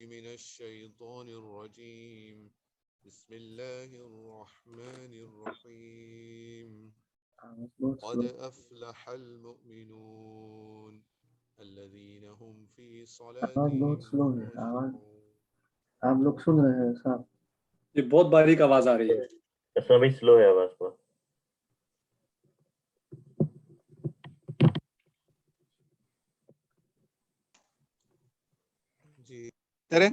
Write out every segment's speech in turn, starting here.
من الشيطان الرجيم بسم الله الرحمن الرحيم قد أفلح المؤمنون الذين هم في صلاتهم خاشعون. آپ لوگ سن رہے ہیں صاحب؟ یہ بہت باریک آواز آ رہی ہے. اس میں بھی سلو ہے آواز بہت. جی کریں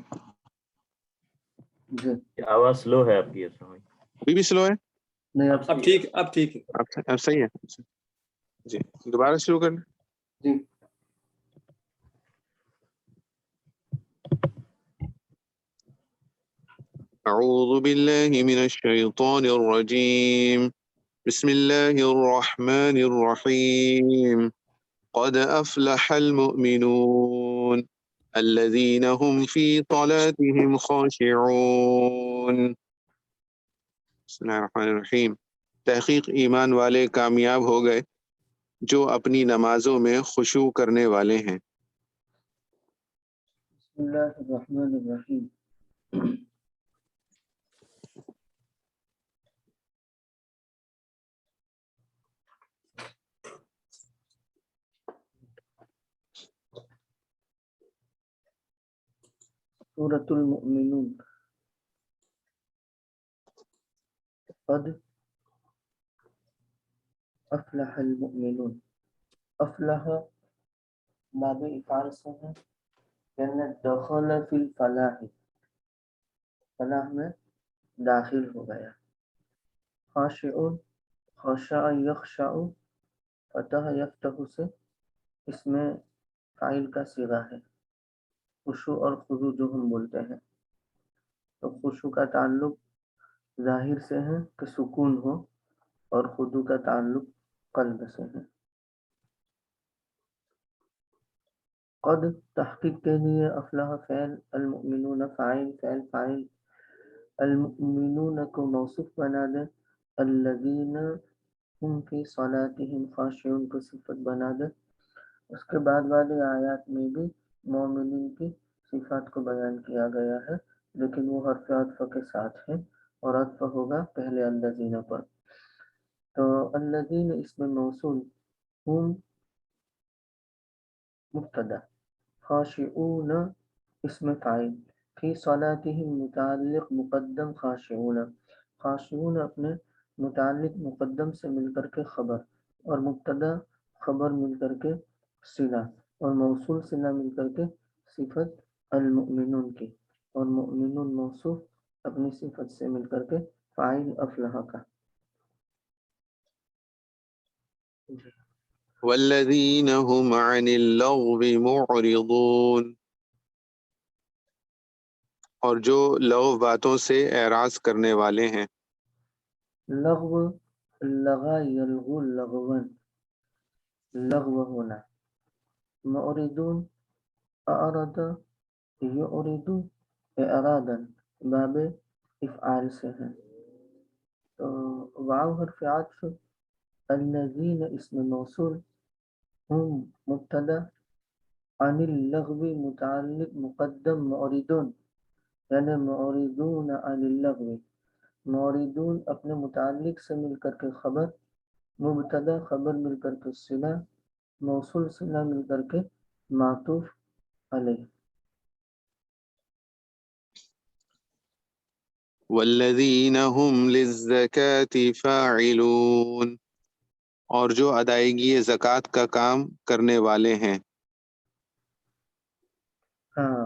جی آواز سلو ہے آپ کی. اس میں ابھی بھی سلو ہے. نہیں اب ٹھیک اب ٹھیک ہے. اب صحیح ہے. جی دوبارہ شروع کریں. جی أعوذ بالله من الشيطان الرجيم بسم الله الرحمن الرحيم قد أفلح المؤمنون الذين هم في صلاتهم خاشعون. بسم اللہ الرحمن الرحیم. تحقیق ایمان والے کامیاب ہو گئے جو اپنی نمازوں میں خشوع کرنے والے ہیں. بسم اللہ الرحمن الرحیم. سورۃ المؤمنون. قد افلح المؤمنون. افلح باب افعال سے ہے یعنی دخل فی الفلاح، فلاح میں داخل ہو گیا. خاشعون، خشع یخشع، فتح یفتح سے اس میں فاعل کا صیغہ ہے. خشوع اور خضوع جو ہم بولتے ہیں تو خشوع کا تعلق ظاہر سے ہے کہ سکون ہو اور خضوع کا تعلق قلب سے ہے. قد تحقیق کے لیے افلاح فعل، المؤمنون فاعل، فعل فاعل، المؤمنون کو موصوف بنا دے، الذین ہم فی صلاتہم خاشعون کو صفت بنا دے. اس کے بعد والی آیات میں بھی مومنین کی صفات کو بیان کیا گیا ہے لیکن وہ حرف عطف کے ساتھ ہے اور عطف ہوگا پہلے الذین پر. تو الذین اس میں موصول، ہم مبتدا، خاشعون اسم فاعل، فی صلاتہم متعلق مقدم خاشعون، خاشعون اپنے متعلق مقدم سے مل کر کے خبر اور مبتدا خبر مل کر کے صلہ اور موصول صلہ مل کر کے صفت المؤمنون کی اور مؤمنون موصوف اپنی صفت سے مل کر کے فاعل افلح کا. والذین هم عن اللغو معرضون، اور جو لغو باتوں سے اعراض کرنے والے ہیں. لغو، لغا یلغو لغوا، لغو ہونا. معرضون، اعرض یعرض اعراضا، باب افعال سے ہے. تو واو حرف عطف، الذین اسم موصول، ہم مبتدا، عن اللغو متعلق مقدم معرضون یعنی معرضون عن اللغو، معرضون اپنے متعلق سے مل کر کے خبر، مبتدا خبر مل کر کے صلہ، موصول صلہ مل کر کے معطوف علیہ. والذین هم للزکاة فاعلون، اور جو ادائیگی زکوٰۃ کا کام کرنے والے ہیں. ہاں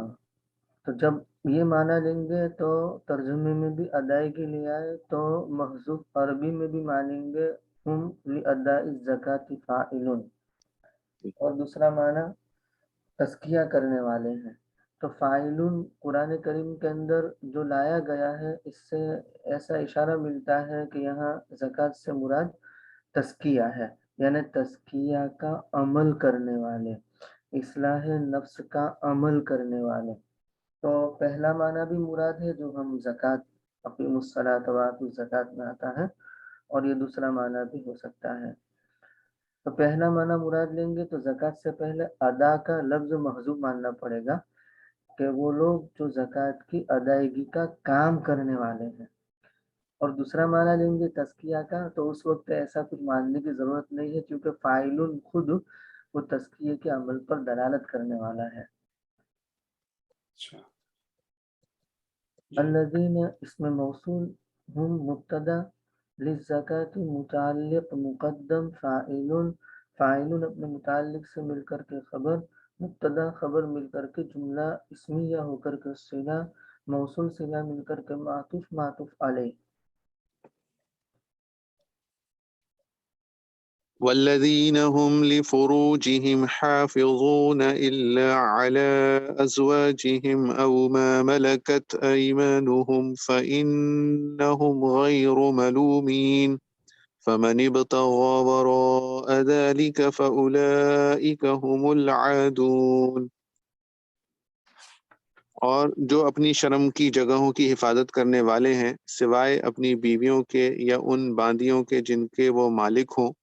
تو جب یہ معنی لیں گے تو ترجمے میں بھی ادائیگی لے آئے تو محذوف عربی میں بھی مانیں گے ہم لاداء الزکاة فاعلون، اور دوسرا معنی تزکیہ کرنے والے ہیں. تو فاعلون قرآن کریم کے اندر جو لایا گیا ہے اس سے ایسا اشارہ ملتا ہے کہ یہاں زکوٰۃ سے مراد تزکیہ ہے یعنی تزکیہ کا عمل کرنے والے، اصلاح نفس کا عمل کرنے والے. تو پہلا معنی بھی مراد ہے جو ہم زکوٰۃ اقیموا الصلاۃ وآتوا الزکاۃ میں آتا ہے اور یہ دوسرا معنی بھی ہو سکتا ہے. تو پہلا معنی مراد لیں گے تو زکوٰۃ سے پہلے ادا کا لفظ محذوف ماننا پڑے گا کہ وہ لوگ جو زکوٰۃ کی ادائیگی کا کام کرنے والے ہیں. اور دوسرا معنی لیں گے تزکیہ کا تو اس وقت ایسا کچھ ماننے کی ضرورت نہیں ہے کیونکہ فاعل خود وہ تزکیے کے عمل پر دلالت کرنے والا ہے. اچھا الذین اس میں موصول ہم مبتدا للزکاة متعلق مقدم فاعل اپنے متعلق سے مل کر کے خبر، مبتدا خبر مل کر کے جملہ اسمیہ ہو کر کے صلہ، موصول صلہ مل کر کے معطوف معطوف علیہ. والذين هم لفروجهم حافظون إلا على أزواجهم أو ما ملكت أيمانهم فإنهم غير ملومين فمن ابتغى وراء ذلك فأولئك هم العادون. اور جو اپنی شرم کی جگہوں کی حفاظت کرنے والے ہیں سوائے اپنی بیویوں کے یا ان باندیوں کے جن کے وہ مالک ہوں،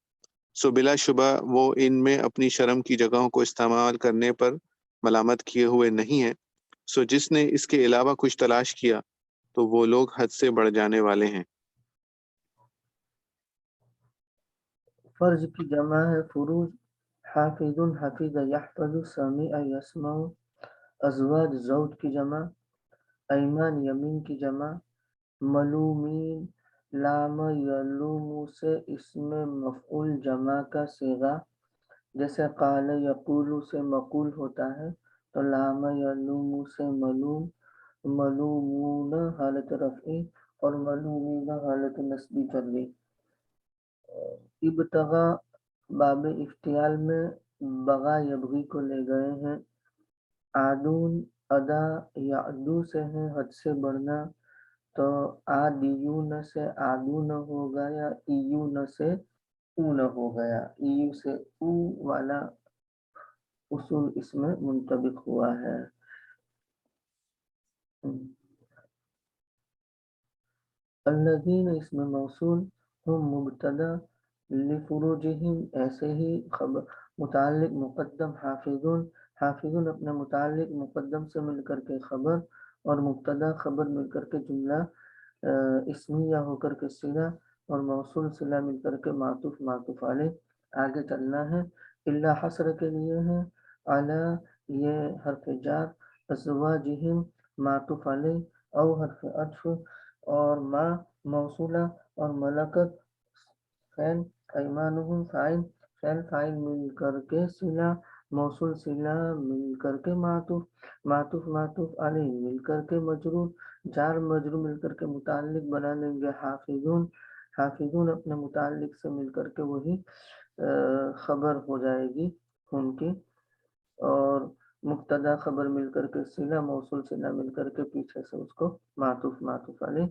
سو بلا شبہ وہ ان میں اپنی شرم کی جگہوں کو استعمال کرنے پر ملامت کیے ہوئے نہیں ہیں. سو جس نے اس کے علاوہ کچھ تلاش کیا تو وہ لوگ حد سے بڑھ جانے والے ہیں. فرض کی جمع ہے فروج، حافظ حفظ یحفظ، سمیع یسمع. ازواج زوج کی جمع، ایمان یمین کی جمع، ملومین لام یلوم سے اسم مفعول جمع کا صیغہ، جیسے قال یقول سے مقول ہوتا ہے تو لام یلوم سے ملوم، ملومون حالت رفعی اور ملومین حالت نصبی چل گئی. ابتغا باب افتعال میں بغا یبغی کو لے گئے ہیں. عادون ادا یعدو سے ہے حد سے بڑھنا تو عادیون سے عادون ہو گیا، ایون سے اون ہو گیا. ایو سے او والا اصول اس میں منطبق ہوا ہے. الذین اس میں موصول ہم مبتدا لفروجہم ایسے ہی خبر متعلق مقدم حافظون، حافظون اپنے متعلق مقدم سے مل کر کے خبر اور مبتدا خبر مل کر کے جملہ اسمیہ ہو کر کے صلہ اور موصول صلہ مل کر کے معطوف معطوف علیہ. آگے چلنا ہے. اللہ حسر کے لیے ہے، علی یہ حرف جار، ازواجہم معطوف علیہ، او حرف عطف، اور ما موصولہ، اور ملکت فعل، ایمانہم فاعل، فعل فاعل مل کر کے صلہ، موصول صلہ مل کر کے معطوف، معطوف معطوف علیہ مل کر کے مجرور، جار مجرور مل کر کے متعلق بنا لیں گے حافظون. حافظون اپنے متعلق سے مل کر کے وہی خبر ہو جائے گی ان کی، اور مبتدا خبر مل کر کے صلہ، موصول صلہ مل کر کے پیچھے سے اس کو معطوف معطوف علیہ.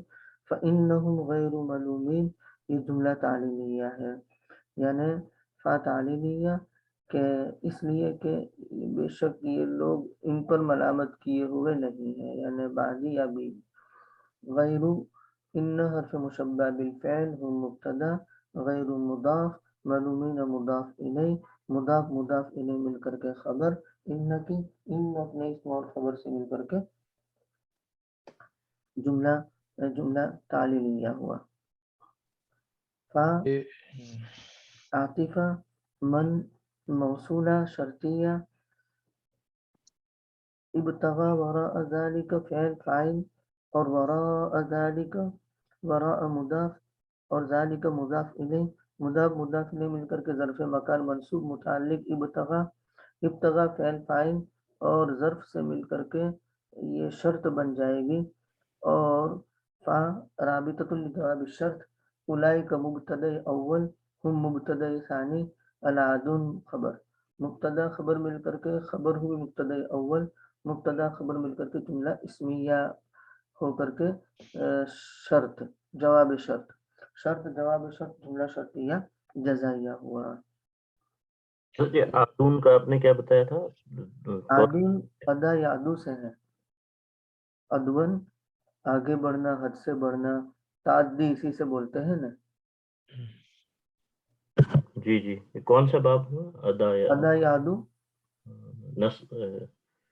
فإنہم غیر ملومین یہ جملہ تعلیلیہ ہے، یعنی فا تعلیلیہ کہ اس لیے کہ بے شک یہ لوگ ان پر ملامت کیے ہوئے نہیں ہیں، یعنی بعضی یا بھی. غیر ان حرف مشبہ بالفعل ہم مبتدا، غیر مضاف، ملومین مضاف الیہ، مضاف مضاف الیہ مل کر کے خبر، ان کی ان اپنے اسم اور خبر سے مل کر کے جملہ تعلیلیہ ہوا. فا عاطفہ، من موصولہ شرطیہ، ابتغى وراء ذلك فعل فاعل، اور وراء ذلك وراء مضاف، اور ذلك مضاف الیہ، مضاف مضاف الیہ مل کر کے ظرف مکان منصوب متعلق ابتغى، ابتغى فعل فاعل اور ظرف سے مل کر کے یہ شرط بن جائے گی. اور فا رابطۃ لجواب الشرط، اولئک مبتدا اول ہم مبتدا ثانی، العادون خبر، مبتدا خبر مل کر کے خبر ہوئی مبتدا اول، مبتدا خبر مل کر کے جملہ اسمیہ ہو کر کے شرط جواب شرط، شرط جواب شرط جملہ شرطیہ جزائیہ ہوا. آدون کا آپ نے کیا بتایا تھا؟ عادون ادا یادو سے ہے، ادون آگے بڑھنا، حد سے بڑھنا، تعدی اسی سے بولتے ہیں نا. جی جی، کون سا باب ہوا؟ ادا ادا یادو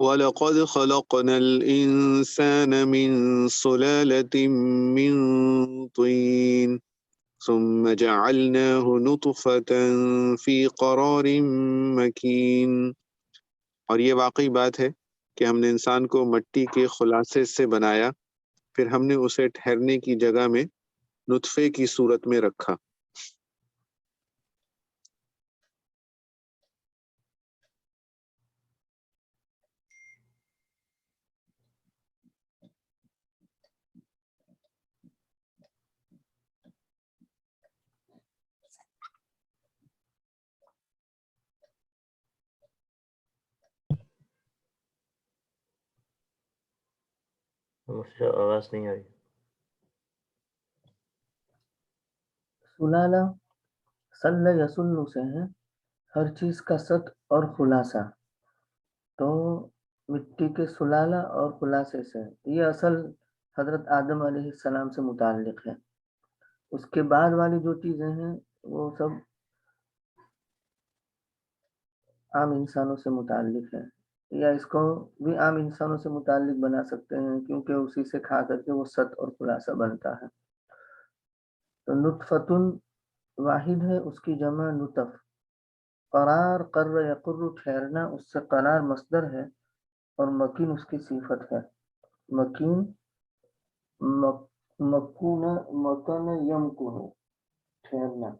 وَلَقَدْ خَلَقْنَا الْإِنسَانَ مِنْ صُلَالَةٍ مِنْ طِينٍ ثُمَّ جَعَلْنَاهُ نُطْفَةً فِي قَرَارٍ مَكِينٍ۔ اور یہ واقعی بات ہے کہ ہم نے انسان کو مٹی کے خلاصے سے بنایا، پھر ہم نے اسے ٹھہرنے کی جگہ میں نطفے کی صورت میں رکھا۔ مجھ سے آواز نہیں آئی۔ سلالہ سل یسل سے ہے ہر چیز کا ست اور خلاصہ، تو مٹی کے سلالہ اور خلاصے سے یہ اصل حضرت آدم علیہ السلام سے متعلق ہے۔ اس کے بعد والی جو چیزیں ہیں وہ سب عام انسانوں سے متعلق ہے، یا اس کو بھی عام انسانوں سے متعلق بنا سکتے ہیں کیونکہ اسی سے کھا کر کے وہ ست اور خلاصہ بنتا ہے۔ تو نطفتن واحد ہے، اس کی جمع نطف۔ قرار قر یقر ٹھہرنا، اس سے قرار مصدر ہے، اور مکین اس کی صفت ہے۔ مکین مکون مکن یمکن ٹھہرنا،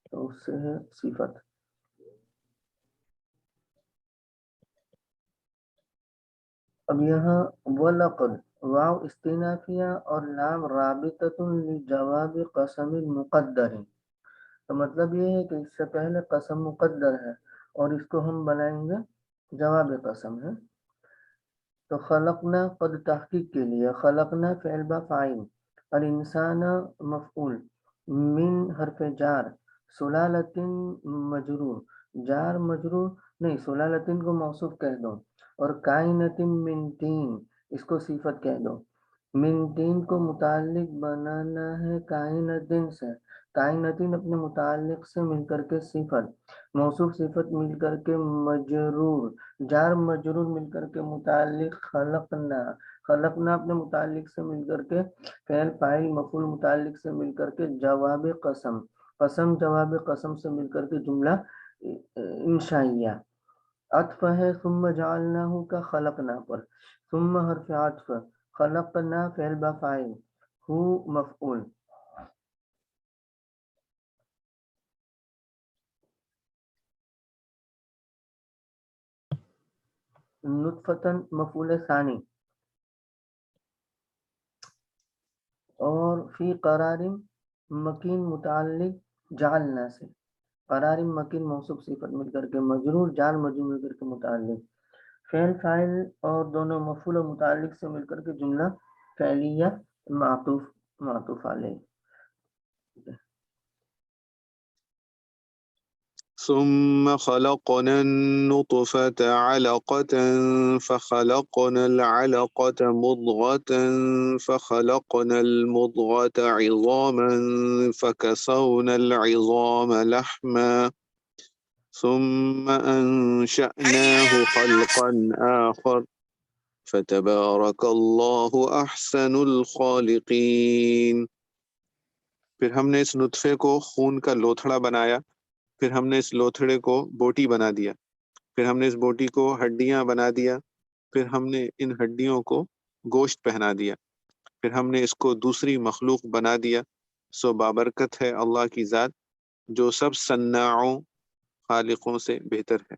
تو اس سے ہے صفت۔ اب یہاں وَلَقَدْ واو استینافیہ اور لام رابطۃ لجواب قسم مقدر، تو مطلب یہ ہے کہ اس سے پہلے قسم مقدر ہے اور اس کو ہم بنائیں گے جواب قسم ہے۔ تو خلقنا قد تحقیق کے لیے، خلقنا فعل با فاعل، اور انسان مفعول، من حرف جار، سلالتن مجرور، جار مجرور نہیں، سلالتن کو موصوف کہہ دو، اور کائنتن من تین اس کو صفت کہہ دو۔ من تین کو متعلق بنانا ہے کائنتن سے، کائنتن اپنے متعلق سے مل کر کے صفت، موصوف صفت مل کر کے مجرور، جار مجرور مل کر کے متعلق خلقنا، خلقنا اپنے متعلق سے مل کر کے فعل فاعل مفعول متعلق سے مل کر کے جواب قسم، قسم جواب قسم سے مل کر کے جملہ انشائیہ۔ عطف ہے ثم جعلناہ کا خلقنا پر، ثم حرف عطف، خلقنا فعل با فاعل، ہو مفعول۔ نطفتن مفعول ثانی، اور فی قرار مکین متعلق جعلنا سے، قرار مکین موصوف صفت مل کر کے مجرور، جار مجرور مل کر کے متعلق، فعل فاعل اور دونوں مفعول و متعلق سے مل کر کے جملہ فعلیہ معطوف علیہ۔ ثم خلقنا النطفة علقة فخلقنا العلقة مضغة فخلقنا المضغة عظاما فكسونا العظام لحما ثم أنشأناه خلقا آخر فتبارك الله أحسن الخالقين۔ پھر ہم نے اس نطفے کو خون کا لوتھڑا بنایا، پھر ہم نے اس لوتھڑے کو بوٹی بنا دیا، پھر ہم نے اس بوٹی کو ہڈیاں بنا دیا، پھر ہم نے ان ہڈیوں کو گوشت پہنا دیا، پھر ہم نے اس کو دوسری مخلوق بنا دیا۔ سو بابرکت ہے اللہ کی ذات جو سب صناعوں خالقوں سے بہتر ہے۔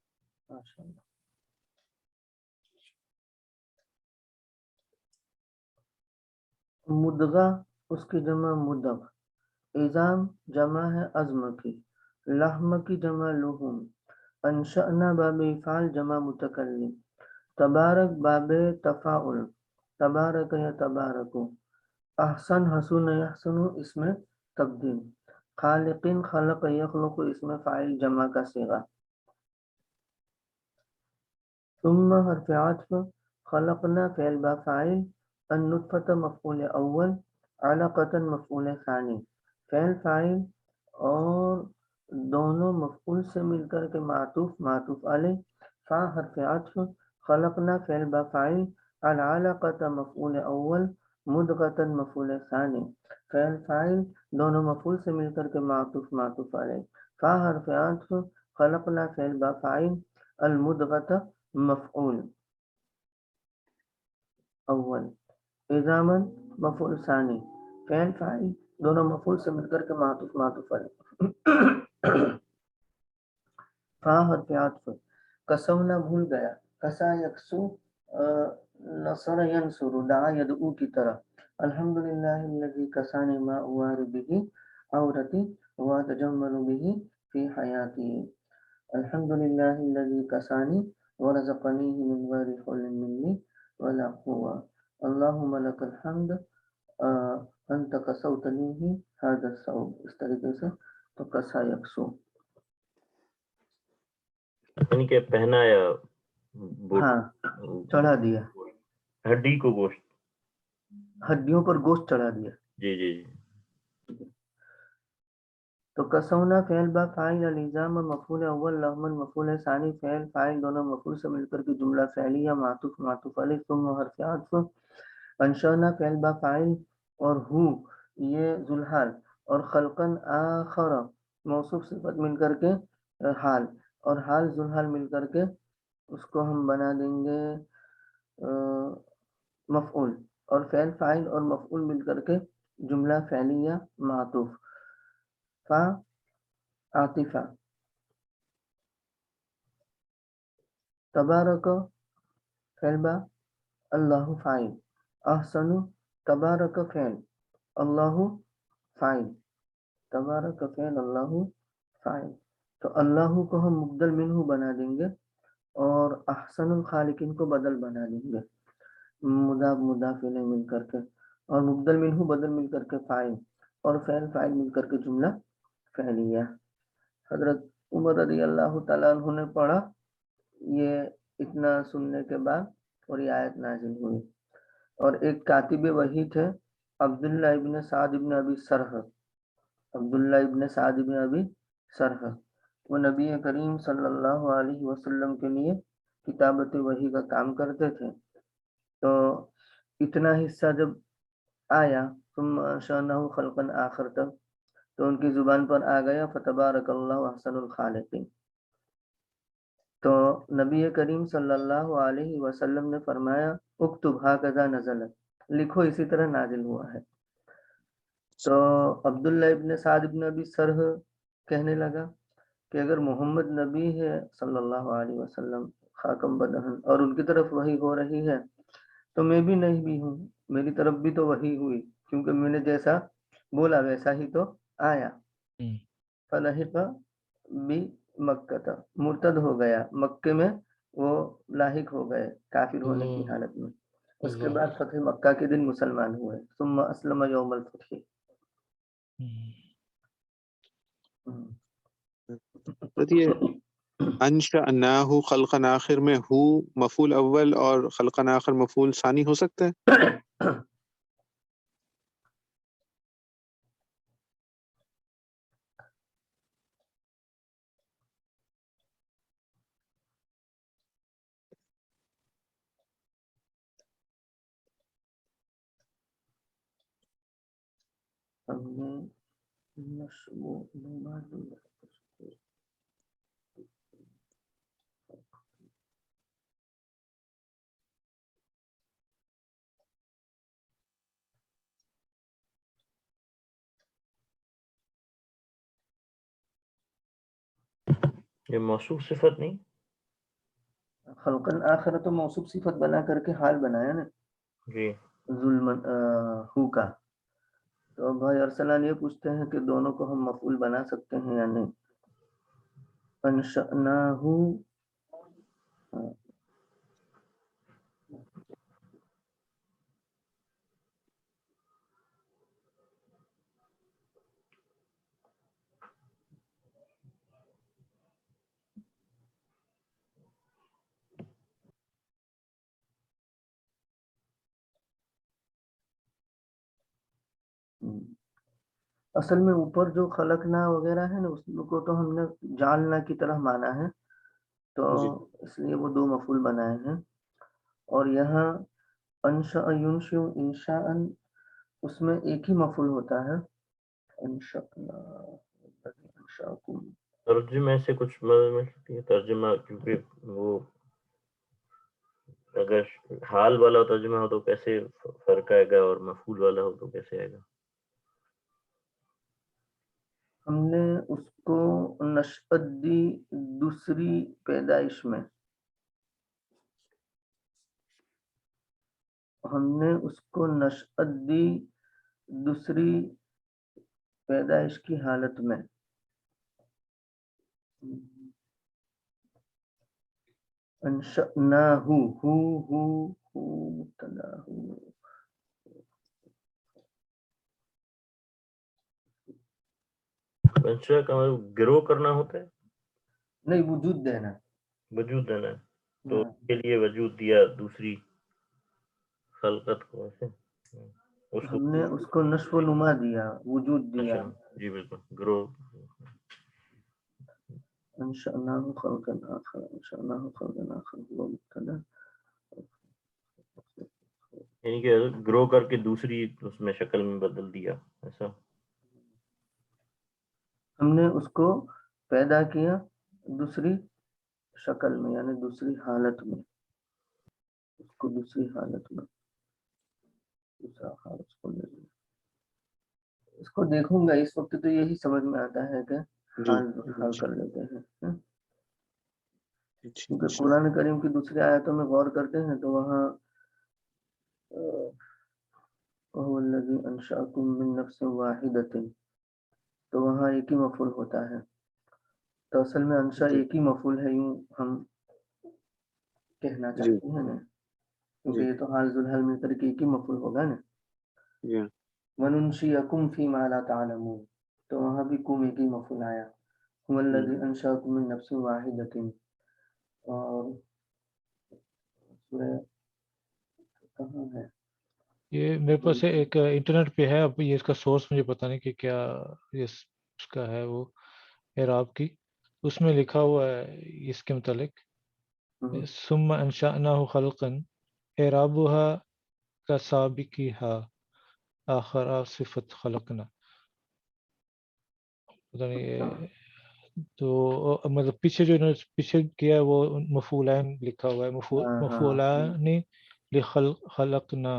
مدغہ اس کی جمع مدغ، عظام جمع ہے عظم کی، لحم کی جمع لحوم، انشأنا باب افعال جمع متکلم، تبارک باب تفاعل، تبارک یا تبارک، احسن حسن یحسن اس میں تبدیل، خالقین خلق یخلق اس میں فاعل جمع کا صیغہ۔ ثم حرف عطف، خلقنا فعل با فاعل، النطفة مفعول اول، علقة مفعول ثانی، فعل فاعل اور دونوں مفعول سے مل کر کے معطوف علیہ، فا حرف عطف، خلقنا فعل با فاعل، العلقة مفعول اول، مدغة مفعول ثانی، فعل فاعل دونوں مفعول سے مل کر کے معطوف معطوف علیہ، فا حرف عطف، خلقنا فعل با فاعل، المدغة مفعول اول، اضامن مفعول ثانی، فعل فاعل دونوں مفعول سے مل کر کے معطوف معطوف علیہ، فا حرف عطف، کسونا بھول گیا، کسا یکسو نصر ینصر، دعا یدعو کی طرح، الحمدللہ الذی کسانی ما اوار به عورتی واتجمل به فی حیاتی، الحمدللہ الذی کسانی ورزقنیہ من غیر حول منی ولا قوة، اللہم لک الحمد انت کسوتنیہ هذا الثوب، اس طریقے سے تو کسا یکسو، یعنی کہ پہنا یا ہاں چڑھا دیا، ہڈی کو گوشت، ہڈیوں پر گوشت چڑھا دیا۔ جی جی جی، تو کسونا فعل با فاعل، الزام مفعول اول، لحمن مفعول ثانی، فعل فاعل دونوں مفعول سے مل کر کے جملہ فعلیہ معطوف معطوف علیہ، ثم حرف عطف، انشأنا فعل با فاعل اور ہو یہ ذوالحال، اور خلقن آخر موصوف صفت مل کر کے حال، اور حال ذوالحال مل کر کے اس کو ہم بنا دیں گے مفعول، اور فعل فاعل اور مفعول مل کر کے جملہ فعلیہ معطوف، فا عاطفہ، تبارک فعل با، اللہ فاعل، احسن تبارک فعل، اللہ فاعل، تبارک فعل اللہ فاعل، تو اللہ کو ہم مبدل منہ بنا دیں گے اور احسن الخالقین کو بدل بنا دیں گے، مضاف مضاف الیہ مل کر کے، اور مبدل منہ بدل مل کر کے فاعل، اور فعل فاعل مل کر کے جملہ فعلیہ۔ حضرت عمر رضی اللہ تعالیٰ عنہ نے پڑھا، یہ اتنا سننے کے بعد اور یہ آیت نازل ہوئی، اور ایک کاتب وحی تھے عبداللہ ابن سعد ابن ابی سرح، عبداللہ ابن سعد ابن ابی سرح، وہ نبی کریم صلی اللہ علیہ وسلم کے لیے کتابت وحی کا کام کرتے تھے، تو اتنا حصہ جب آیا ثم انشأناه خلقا آخر تک، تو ان کی زبان پر آ گیا فتبارک اللہ احسن الخالقین، تو نبی کریم صلی اللہ علیہ وسلم نے فرمایا اکتب ھکذا نزلت، لکھو اسی طرح نازل ہوا ہے، تو عبداللہ ابن سعد ابن ابی سرح کہنے لگا کہ اگر محمد نبی ہے صلی اللہ علیہ وسلم خاکم بدہن اور ان کی طرف وحی ہو رہی ہے تو میں بھی نہیں بھی ہوں، میری طرف بھی تو وحی ہوئی، کیونکہ میں نے جیسا بولا ویسا ہی تو آیا، فلحق بی مکہ، مرتد ہو گیا، مکے میں وہ لاحق ہو گئے کافر ہونے کی حالت میں، اس کے بعد فتح مکہ کے دن مسلمان ہوئے، ثم اسلم یوم الفتح۔ یہ انشأناہ خلقا آخر میں ہو مفعول اول اور خلقا آخر مفعول ثانی ہو سکتا ہے؟ ہم نے نصب و نماد یہ موصوف صفت نہیں، خلقن آخر تو موصوف صفت بنا کر کے حال بنایا نا جی ظلم ہو کا، تو بھائی ارسلان یہ پوچھتے ہیں کہ دونوں کو ہم مفعول بنا سکتے ہیں یا نہیں، انشأناہ اصل میں اوپر جو خلقنا وغیرہ ہے نا اس کو تو ہم نے جعلنا کی طرح مانا ہے، تو اس لیے وہ 2 مفعول بنائے ہیں. اور یہاں انشاء ینشئ انشاءً اس میں ایک ہی مفعول ہوتا ہے. انشأنا انشاءکم. ترجمے سے کچھ مدد مل سکتی ہے؟ ترجمہ کیونکہ وہ اگر حال والا ترجمہ ہو تو کیسے فرق آئے گا اور مفعول والا ہو تو کیسے آئے گا؟ ہم نے اس کو نشأت دی دوسری پیدائش میں. ہم نے اس کو نشأت دی دوسری پیدائش کی حالت میں. انشأناہ ہو مبتدا ہو. انشاء کا مطلب گرو کرنا ہوتا ہے؟ نہیں، وجود دینا. وجود دینا ہے. تو ہاں. اس کے لیے وجود دیا دوسری خلقت کو ایسے اس کو. ہم نے اس کو نشو و نما دیا، وجود دیا. جی بالکل، گرو. انشأناہ خلقا آخر انشأناہ خلقا آخر وہ مبتدا. یعنی کہ گرو کر کے دوسری اس میں شکل میں بدل دیا ایسا. ہم نے اس کو پیدا کیا دوسری شکل میں، یعنی دوسری حالت میں. اس کو دوسری حالت میں دوسرا حال اس کو لے لیا. اس کو دیکھوں گا، اس وقت تو یہی سمجھ میں آتا ہے کہ حال کر لیتے ہیں. کیونکہ قرآن کریم کی دوسری آیتوں میں غور کرتے ہیں تو وہاں وَهُوَ الَّذِي أَنشَأَكُم مِّن نَّفْسٍ وَاحِدَةٍ تو وہاں ایک ہی مفعول ہوتا ہے. تو اصل میں انشاء ایک ہی مفعول ہے، یوں ہم کہنا چاہتے ہیں نا، کیونکہ یہ تو حال ذوالحال مل کر کے ایک ہی مفعول ہوگا نا. وَنُنشِئَكُم فِي مَا لَا تَعْلَمُونَ تو وہاں بھی کم ایک ہی مفعول آیا. هُوَ الَّذِي أَنشَأَكُم مِّن نَّفْسٍ وَاحِدَةٍ. اور سورہ کہاں ہے یہ میرے پاس ایک انٹرنیٹ پہ ہے، اب یہ اس کا سورس مجھے پتہ نہیں کہ کیا اس کا ہے وہ اعراب کی. اس میں لکھا ہوا ہے اس کے متعلق ثم انشأناہ خلقا اعرابها كسابقها آخر صفت خلقنا. پتہ نہیں تو مطلب پیچھے جو انہوں نے پیچھے کیا وہ مفعولین لکھا ہوا ہے، مفعولان لخلقنا،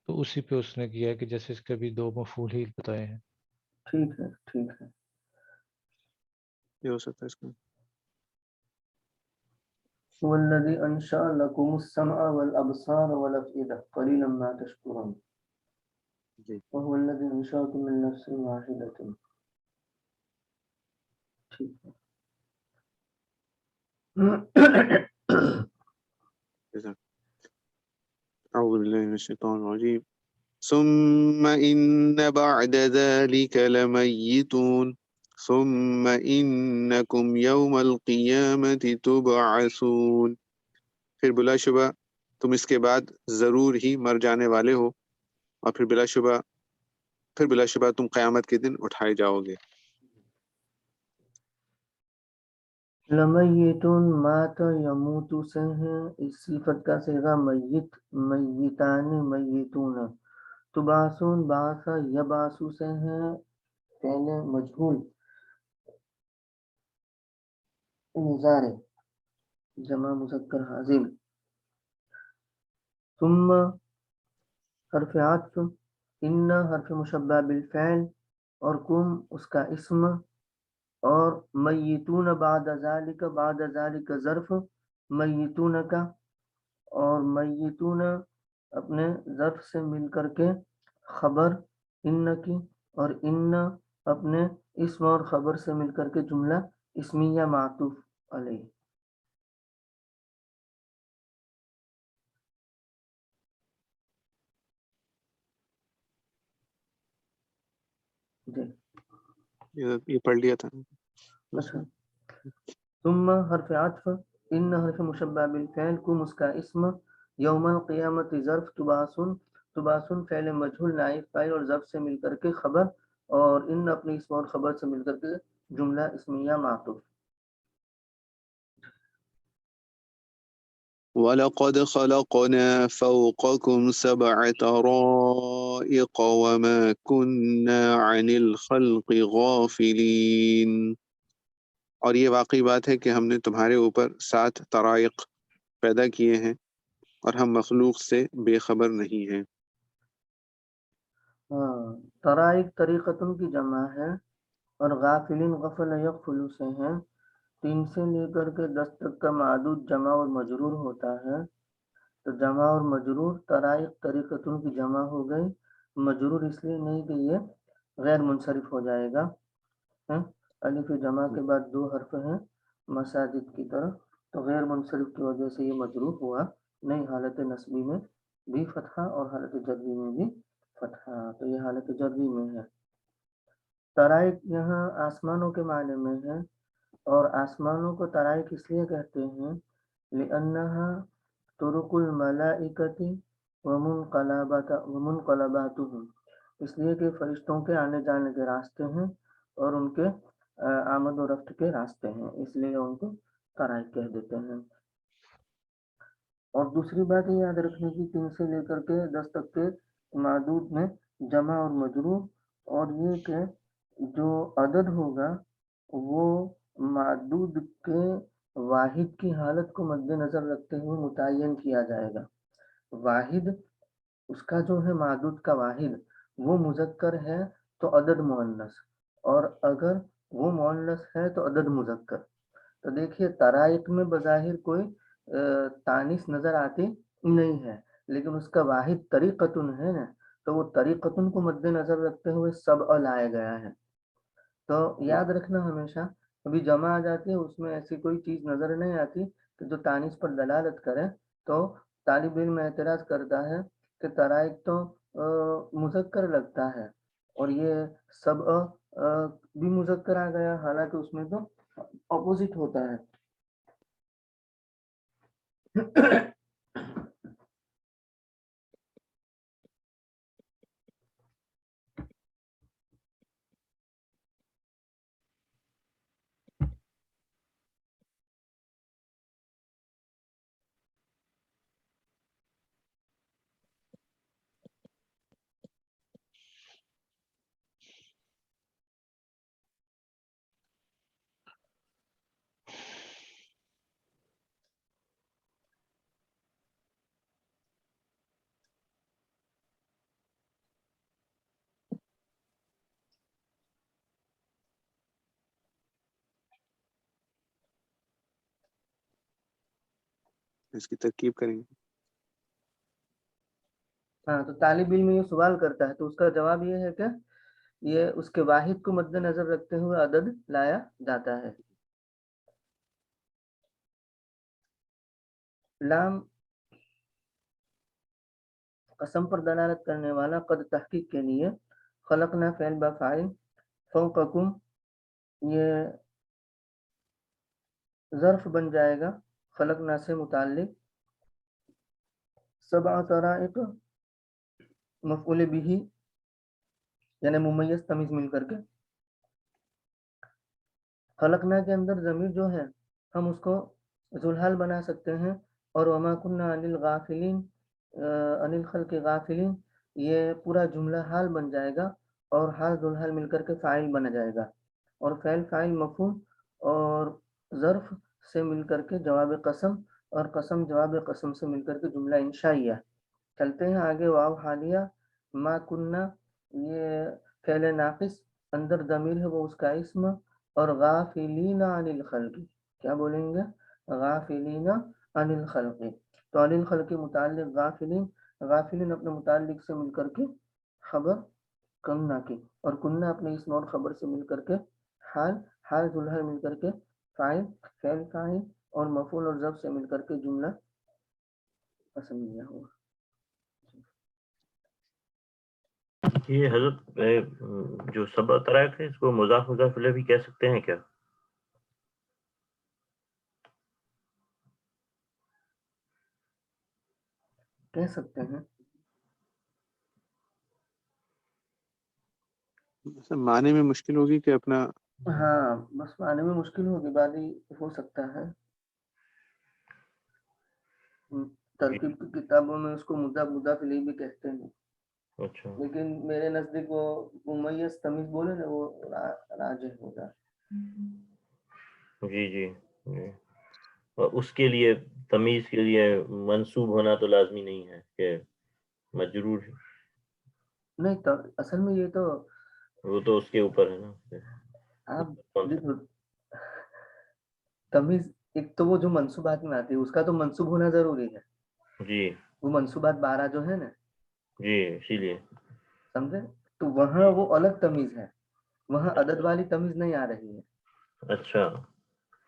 تو اسی پہ اس نے کیا کہ جیسے اس کے بھی 2 مفعول ہی بتائے ہیں. ٹھیک ہے ٹھیک ہے. یہ ہو سکتا ہے اس کا. هو الذي أنشأ لكم السمع والأبصار والأفئدة قليلا ما تشكرون. وهو الذي أنشأكم من نفس واحدة. ٹھیک ہے. أعوذ بالله من الشيطان الرجيم. ثم إن بعد ذلك لميتون ثم إنكم يوم القيامة تبعثون. پھر بلا شبہ تم اس کے بعد ضرور ہی مر جانے والے ہو، اور پھر بلا شبہ تم قیامت کے دن اٹھائے جاؤ گے. لمیتون مات یموت سے ہے، اس صفت کا صیغہ میت، میتان میتون. تبعثون بعث یبعث سے ہے، فعل مجہول مضارع جمع مذکر حاضر. ثم حرف عطف، ان حرف مشبہ بالفعل، اور کم اس کا اسم، اور میتون بعد ذالک ظرف میتون کا، اور میتون اپنے ظرف سے مل کر کے خبر ان کی، اور ان اپنے اسم اور خبر سے مل کر کے جملہ اسمیہ معطوف علیہ. یہ پڑھ لیا تھا. اچھا. ثم حرف عطف، ان حرف مشبہ بالفعل، کم اس کا اسم، یوم القیامت ظرف، تبعثون فعل مجہول نائب فاعل اور ظرف سے مل کر کے خبر، اور ان اپنے اسم اور خبر سے مل کر کے جملہ اسمیہ معطوف. وَلَقَدْ خَلَقْنَا فَوْقَكُمْ سَبْعَ طَرَائِقَ وَمَا كُنَّا عَنِ الْخَلْقِ غَافِلِينَ، اور یہ واقعی بات ہے کہ ہم نے تمہارے اوپر 7 طرائق پیدا کیے ہیں اور ہم مخلوق سے بے خبر نہیں ہیں۔ طرائق طریقتن کی جمع ہے اور غافلین غفل یغفلو سے ہیں۔ 3 سے لے کر کے 10 تک کا معدود جمع اور مجرور ہوتا ہے، تو جمع اور مجرور طرائق طریقتن کی جمع ہو گئی، مجرور اس لیے نہیں کہ یہ غیر منصرف ہو جائے گا۔ الف جمع کے بعد 2 حرف ہیں مساجد کی طرف، تو غیر منصرف کی وجہ سے یہ مجرور ہوا نہیں، حالت نصبی میں بھی فتحہ اور حالت جری میں بھی فتحہ، تو یہ حالت جری میں ہے۔ طرائق یہاں آسمانوں کے معنی میں ہے، اور آسمانوں کو طرائق اس لیے کہتے ہیں لأنها طرق الملائکۃ ومنقلباتهم، اس لیے کہ فرشتوں کے آنے جانے کے راستے ہیں اور ان کے آمد و رفت کے راستے ہیں، اس لیے ان کو طرائق کہہ دیتے ہیں۔ اور دوسری بات یہ یاد رکھنے کی 3 سے لے کر کے 10 تک کے معدود میں جمع اور مجرور، اور یہ کہ جو عدد ہوگا وہ معدود کے واحد کی حالت کو مد نظر رکھتے ہوئے متعین کیا جائے گا۔ واحد اس کا جو ہے معدود کا واحد وہ مذکر ہے تو عدد مؤنث، اور اگر وہ مؤنث ہے تو عدد مذکر۔ تو دیکھیے طرائق میں بظاہر کوئی تانیث نظر آتی نہیں ہے، لیکن اس کا واحد طریقتن ہے نا، تو وہ طریقتن کو مد نظر رکھتے ہوئے سبع لایا گیا ہے۔ تو یاد رکھنا ہمیشہ ابھی جمع آ جاتی ہے اس میں ایسی کوئی چیز نظر نہیں آتی کہ جو تانیث پر دلالت کرے، تو طالب علم اعتراض کرتا ہے کہ طرائق تو مذکر لگتا ہے اور یہ سبع بھی مذکر آ گیا، حالانکہ اس میں تو اپوزٹ ہوتا ہے۔ اس کی ترکیب کریں گے۔ ہاں، تو طالب علم یہ سوال کرتا ہے تو اس کا جواب یہ ہے کہ یہ اس کے واحد کو مد نظر رکھتے ہوئے عدد لایا جاتا ہے۔ لام قسم پر دلالت کرنے والا قد تحقیق کے لیے، خلقنا فعل با فاعل، فوقکم یہ ظرف بن جائے گا خلقنا سے متعلق، سبع طرائق مفعول بھی یعنی ممیز تمیز مل کر کے، خلقنا کے اندر ضمیر جو ہے ہم اس کو ذوالحال بنا سکتے ہیں، اور وما كنا عن الغافلین عن الخلق غافلین یہ پورا جملہ حال بن جائے گا، اور حال ذوالحال مل کر کے فاعل بنا جائے گا، اور فعل فاعل مفعول اور ظرف سے مل کر کے جواب قسم، اور قسم جواب قسم سے مل کر کے جملہ انشائیہ۔ چلتے ہیں آگے، واو حالیہ ما کننا یہ فعل ناقص، اندر ضمیر ہے وہ اس کا اسم، اور غافلین عن الخلق کیا بولیں گے؟ غافلین عن الخلق، تو عن الخلق متعلق غافلین، غافلین اپنے متعلق سے مل کر کے خبر کننا کی، اور کننا اپنے اسم اور خبر سے مل کر کے حال، حال ذوالحال مل کر کے فاعل، فعل فاعل اور مفعول اور ظرف سے مل کر کے جملہ قسمیہ ہوا۔ یہ حضرت جو سبع طرائق ہے اس کو مضاف مضاف الیہ بھی کہہ سکتے ہیں کیا؟ کہہ سکتے ہیں، معنی میں مشکل ہوگی کہ اپنا ہاں بس معنی میں مشکل ہوگی، بعد ہی ہو سکتا ہے۔ ترکیب کی کتابوں میں اس کو مضاف الیہ بھی کہتے ہیں، اچھا لیکن میرے نزدیک وہ ممیز تمیز بولے نا وہ راجح ہوگا. جی جی جی. اور اس کے لیے تمیز کے لیے منصوب ہونا تو لازمی نہیں ہے کہ مجرور ہے. نہیں تو اصل میں یہ تو وہ تو اس کے اوپر ہے نا. آپ دیکھو تمیز ایک تو وہ جو منصوبات میں آتی ہے اس کا تو منصوب ہونا ضروری ہے. جی وہ منصوبات 12 جو ہے نا، جی اسی لیے. سمجھے؟ تو وہاں وہ الگ تمیز ہے، وہاں عدد والی تمیز نہیں آ رہی ہے. اچھا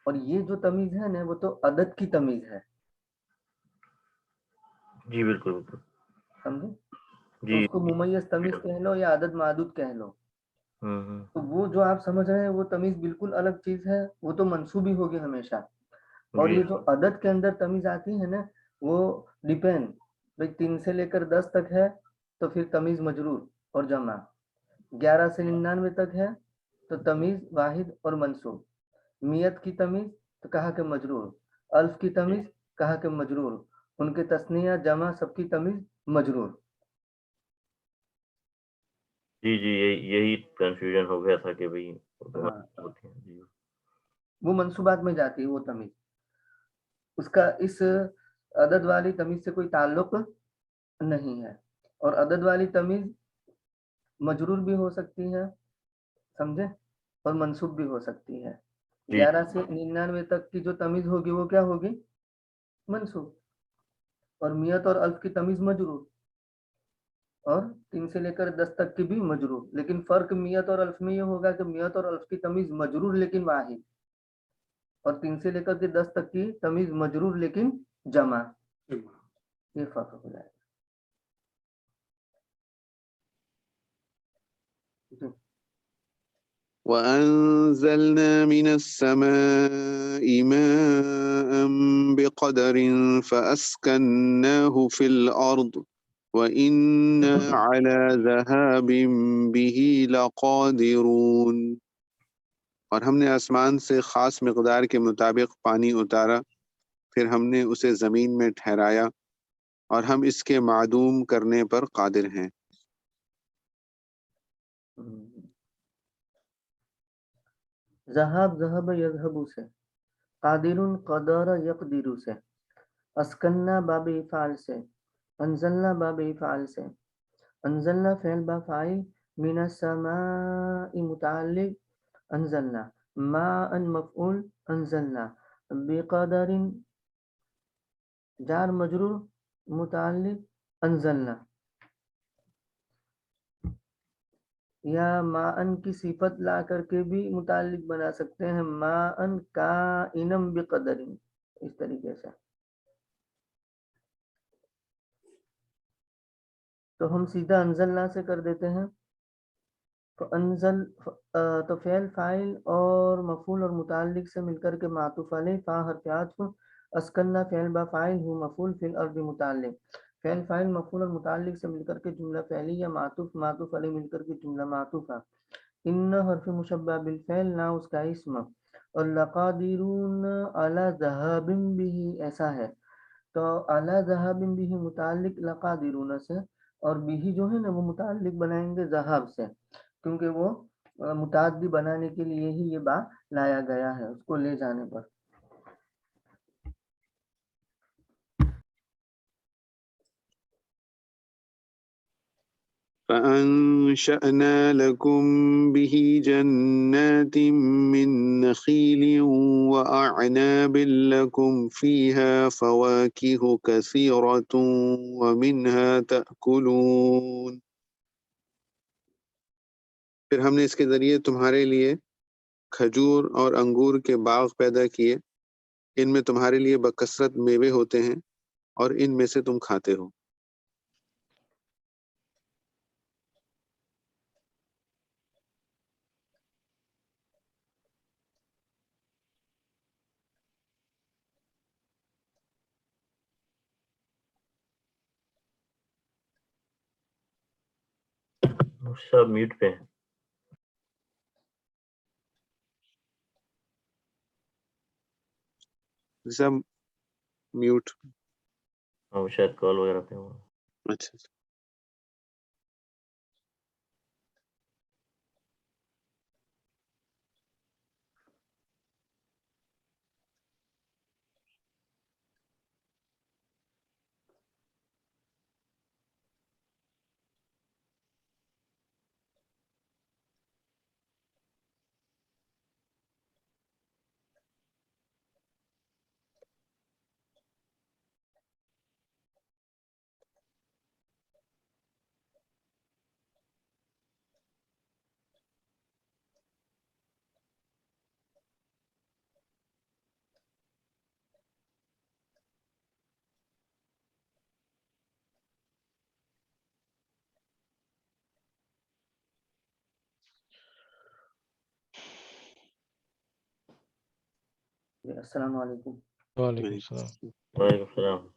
اور یہ جو تمیز ہے نا وہ تو عدد کی تمیز ہے. جی بالکل بالکل. سمجھے؟ تو جی اس کو ممیز تمیز کہہ لو یا عدد معدود کہہ لو، ہوں تو وہ جو آپ سمجھ رہے ہیں وہ تمیز بالکل الگ چیز ہے، وہ تو منصوب ہی ہوگی ہمیشہ. اور جی یہ جو عدد کے اندر تمیز آتی ہے نا وہ ڈیپینڈ، بھائی 3 سے لے کر 10 تک ہے تو پھر تمیز مجرور اور جمع، 11 سے 99 تک ہے تو تمیز واحد اور منصوب، میت کی تمیز تو کہا کہ مجرور، الف کی تمیز کہا کہ مجرور، ان کے تثنیہ جمع سب کی تمیز مجرور. جی جی یہی کنفیوژن ہو گیا تھا کہ بھئی ہاں ہوتے ہیں. جی وہ منصوبات میں جاتی ہے وہ تمیز، اس کا اس عدد والی تمیز سے کوئی تعلق نہیں ہے. اور عدد والی تمیز مجرور بھی ہو سکتی ہے، سمجھے، اور منصوب بھی ہو سکتی ہے. جی 11 سے 99 تک کی جو تمیز ہوگی وہ کیا ہوگی؟ منصوب. اور میت اور الف کی تمیز مجرور، اور 3 سے لے کر 10 تک کی بھی مجرور. لیکن فرق میت اور الف میں یہ ہوگا کہ میت اور الف کی تمیز مجرور لیکن واحد، اور 3 سے لے کر کے 10 تک کی تمیز مجرور لیکن جمع. یہ فرق ہو جائے گا. وأنزلنا من السماء ماء بقدر فأسكناه في الأرض وإنا على ذهاب به لقادرون. اور ہم نے آسمان سے خاص مقدار کے مطابق پانی اتارا، پھر ہم نے اسے زمین میں ٹھہرایا اور ہم اس کے معدوم کرنے پر قادر ہیں. ذہاب ذہب یذہب سے، قادر قدر یقدر سے، اسکننا باب افعال سے، انزلنا باب افعال سے، انزلنا فعل با فاعل، من السماء متعلق انزلنا، ماء مفعول انزلنا، بقدر جار مجرور متعلق انزلنا. یا ماءن کی صفت لا کر کے بھی متعلق بنا سکتے ہیں، ماءن کائنم بقدر، اس طریقے سے. تو ہم سیدھا انزلنا سے کر دیتے ہیں. تو انزل تو فعل فاعل اور مفعول اور متعلق سے مل کر کے معطوف علیہ، فا حرف عطف، اسکننا فعل با فاعل ہو مفعول فی الارض متعلق، فعل فاعل مفعول اور متعلق سے مل کر کے جملہ فعلی یا معطوف معطوف علیہ مل کر کے جملہ معطوفہ. ان حرف مشبہ بالفعل نہ اس کا اسم، اور لقادرون علی ذہاب بہ ایسا ہے. تو علی ذہاب بہ متعلق لقادرون سے، اور بھی جو ہے نا وہ متعلق بنائیں گے ذہاب سے، کیونکہ وہ متعدی بنانے کے لیے ہی یہ با لایا گیا ہے اس کو لے جانے پر. فأنشأنا لكم به جنات من نخيل وأعناب لكم فيها فواكه كثيرة ومنها تأكلون. پھر ہم نے اس کے ذریعے تمہارے لیے کھجور اور انگور کے باغ پیدا کیے، ان میں تمہارے لیے بکثرت میوے ہوتے ہیں اور ان میں سے تم کھاتے ہو. سب میوٹ پہ ہیں. سب میوٹ. ہاں وہ شاید کال وغیرہ پہ ہوں. اچھا السلام علیکم. وعلیکم السلام. وعلیکم السلام.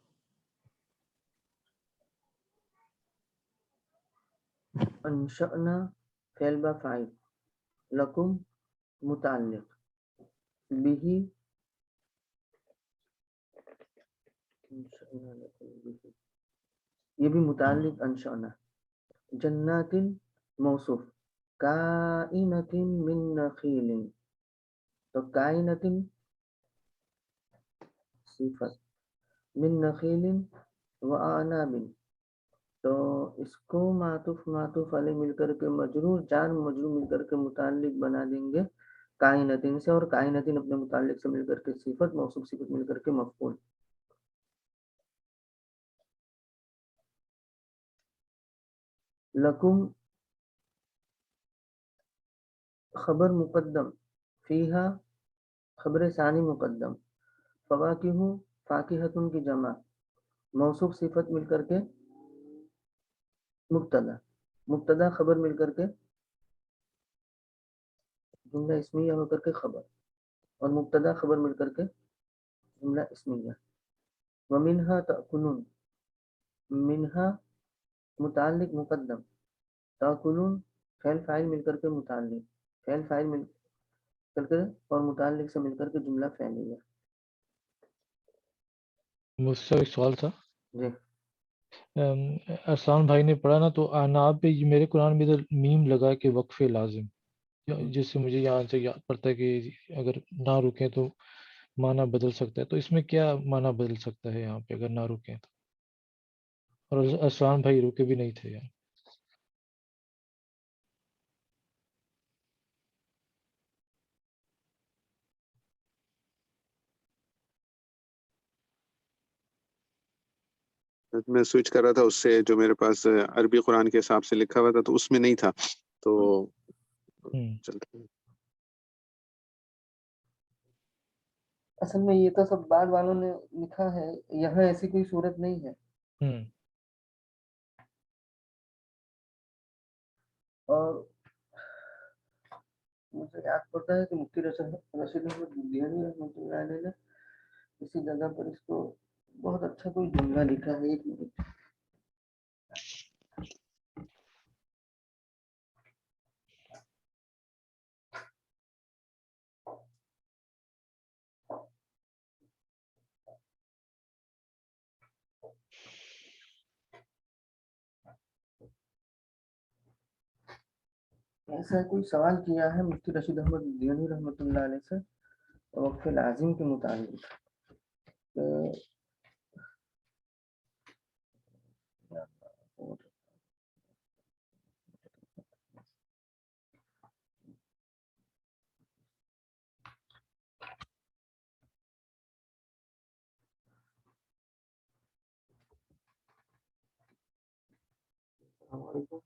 انشأنا فعل با فاعل، لکم متعلق، بھی انشأنا لکم بھی، یہ بھی متعلق انشأنا. جنات موصوف، کائنۃ من نخیل، تو کائنۃ صفت، من نخیل و اعناب، تو اس کو معطوف علیہ مل کر کے مجرور جار مجرور مل کر کے متعلق بنا دیں گے کائنتین سے، اور کائنتین اپنے متعلق سے مل کر کے صفت، موصوف صفت مل کر کے مفعول. لکم خبر مقدم، فیہا خبر ثانی مقدم، فواکہ فاکہۃ کی جمع، موصوف صفت مل کر کے مبتدا، مبتدا خبر مل کر کے جملہ اسمیہ ہو کر کے خبر، اور مبتدا خبر مل کر کے جملہ اسمیہ. ومنہا تأکلون، منہا متعلق مقدم، تأکلون فعل فاعل مل کر کے متعلق، فعل فاعل مل کر کے اور متعلق سے مل کر کے جملہ فعلیہ. مجھ سے ایک سوال تھا. جی ارسلان بھائی نے پڑھا نا، تو اناب پہ میرے قرآن میں ادھر میم لگا کہ وقف لازم، جس سے مجھے یہاں سے یاد پڑتا ہے کہ اگر نہ رکیں تو معنی بدل سکتا ہے. تو اس میں کیا معنی بدل سکتا ہے یہاں پہ اگر نہ رکیں تو؟ اور ارسلان بھائی رکے بھی نہیں تھے یہاں. میں سوئچ کر رہا تھا اس سے جو میرے پاس عربی قرآن کے حساب سے لکھا ہوا تھا تو اس میں نہیں تھا، تو چلتا ہے. اصل میں یہ تو سب بعد والوں نے لکھا ہے، یہاں ایسی کوئی صورت نہیں ہے. اور مجھے یاد پڑتا ہے کہ مفتی رشید احمد دیانی رحمۃ اللہ علیہ نے اسی جگہ پر اس کو بہت اچھا کوئی جملہ لکھا ہے. ایک منٹ، ایسا کوئی سوال کیا ہے مفتی رشید احمد دیانی رحمۃ اللہ علیہ سے وقف لازم کے متعلق. السلام علیکم.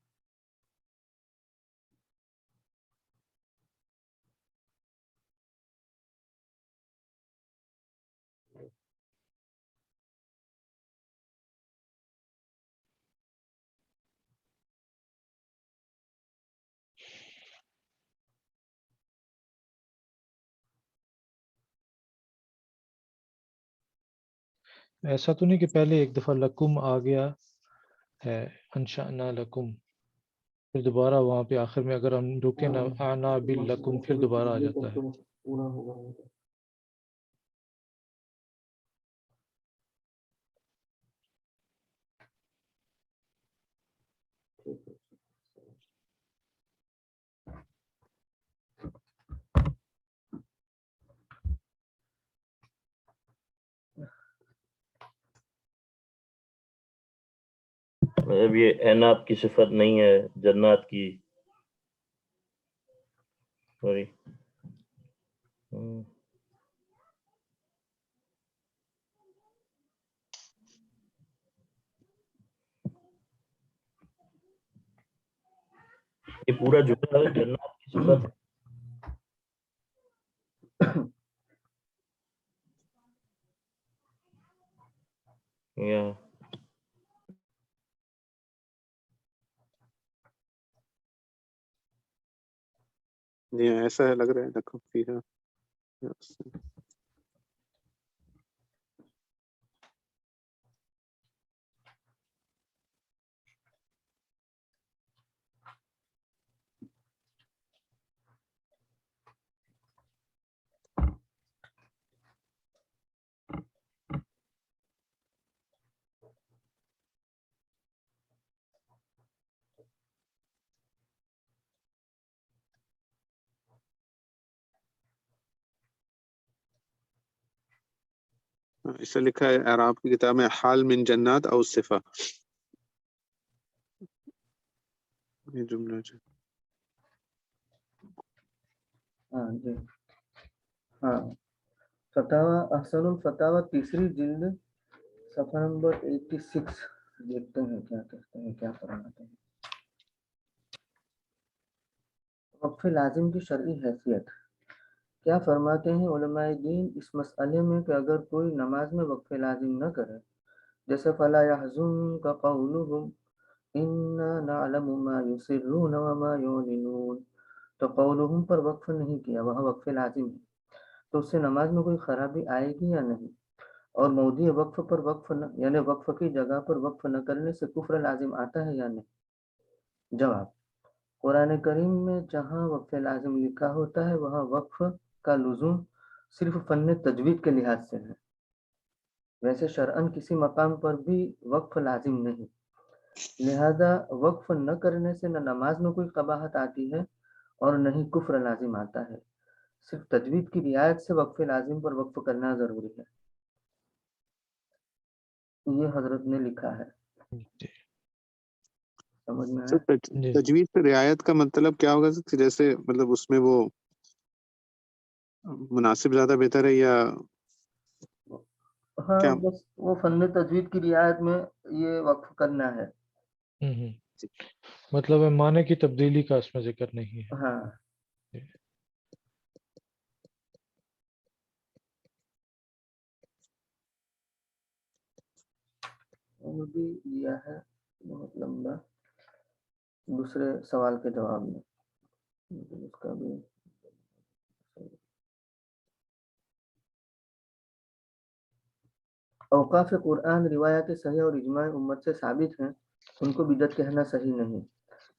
ایسا تو نہیں کہ پہلے ایک دفعہ لکم آ گیا ہے انشأنا لکم، پھر دوبارہ وہاں پہ آخر میں اگر ہم رکیں نا آنا باللکم پھر دوبارہ آ جاتا ہے. پورا ہوگا. مطلب یہ عناب کی صفت نہیں ہے جنات کی، سوری یہ پورا جملہ جنات کی صفت ہے. یا جی ایسا ہے، لگ رہا ہے لکم فیہا. اس سے لکھا ہے اعراب کی کتاب میں حال من جنات او صفہ. یہ جملہ ہے. ہاں جی ہاں فتاوی احسن الفتاوی تیسری جلد صفحہ نمبر 86 دیکھتے ہیں کیا کہتے ہیں، کیا فرماتے ہیں. وقف لازم کی شرعی حیثیت کیا فرماتے ہیں علماء دین اس مسئلے میں کہ اگر کوئی نماز میں وقف لازم نہ کرے، جیسے فلا يحزنك قولهم انا نعلم ما يسرون وما يعلنون، تو قولهم پر وقف نہیں کیا، وہ وقف لازم ہے، تو اس سے نماز میں کوئی خرابی آئے گی یا نہیں؟ اور موضوع وقف پر وقف یعنی وقف کی جگہ پر وقف نہ کرنے سے کفر لازم آتا ہے یا نہیں؟ جواب، قرآن کریم میں جہاں وقف لازم لکھا ہوتا ہے وہاں وقف کا لزوم صرف فن تجوید کے لحاظ سے ہے، ویسے شرعاً کسی مقام پر بھی وقف لازم نہیں، لہذا وقف نہ کرنے سے نہ نماز میں کوئی قباحت آتی ہے اور نہ ہی کفر لازم آتا ہے، صرف تجوید کی رعایت سے وقف لازم پر وقف کرنا ضروری ہے. یہ حضرت نے لکھا ہے، سمجھ میں آیا؟ تجوید سے رعایت کا مطلب کیا ہوگا؟ جیسے مطلب اس میں وہ مناسب زیادہ بہتر ہے یا ہاں کیا؟ بس وہ فن تجوید کی رعایت میں یہ وقف کرنا ہے. مطلب معنی کی تبدیلی کا اس میں ذکر نہیں ہے. ہاں وہ بھی دیا ہے بہت لمبا دوسرے سوال کے جواب میں، اس کا بھی اوقاف قرآن روایات صحیح اور اجماع امت سے ثابت ہیں، ان کو بدعت کہنا صحیح نہیں،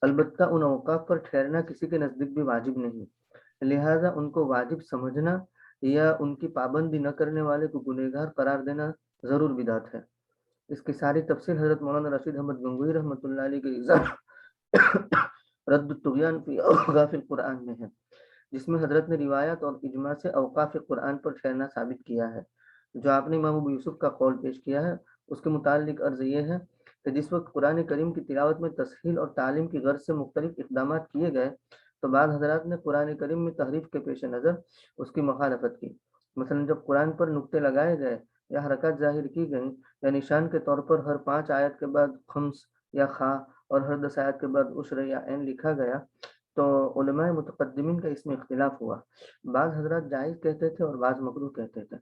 البتہ ان اوقاف پر ٹھہرنا کسی کے نزدیک بھی واجب نہیں، لہذا ان کو واجب سمجھنا یا ان کی پابندی نہ کرنے والے کو گنہگار قرار دینا ضرور بدعت ہے. اس کی ساری تفصیل حضرت مولانا رشید احمد گنگوئی رحمۃ اللہ علیہ کے رد الطغیان فی اوقاف القرآن میں ہے، جس میں حضرت نے روایات اور اجماع سے اوقاف قرآن پر ٹھہرنا ثابت کیا ہے. جو آپ نے امام ابو یوسف کا قول پیش کیا ہے اس کے متعلق عرض یہ ہے کہ جس وقت قرآن کریم کی تلاوت میں تسہیل اور تعلیم کی غرض سے مختلف اقدامات کیے گئے تو بعض حضرات نے قرآن کریم میں تحریف کے پیش نظر اس کی مخالفت کی. مثلا جب قرآن پر نقطے لگائے گئے یا حرکات ظاہر کی گئیں یا نشان کے طور پر ہر 5 آیت کے بعد خمس یا خا اور ہر 10 آیت کے بعد عشر یا عین لکھا گیا تو علماء متقدمین کا اس میں اختلاف ہوا. بعض حضرات جائز کہتے تھے اور بعض مکروہ کہتے تھے.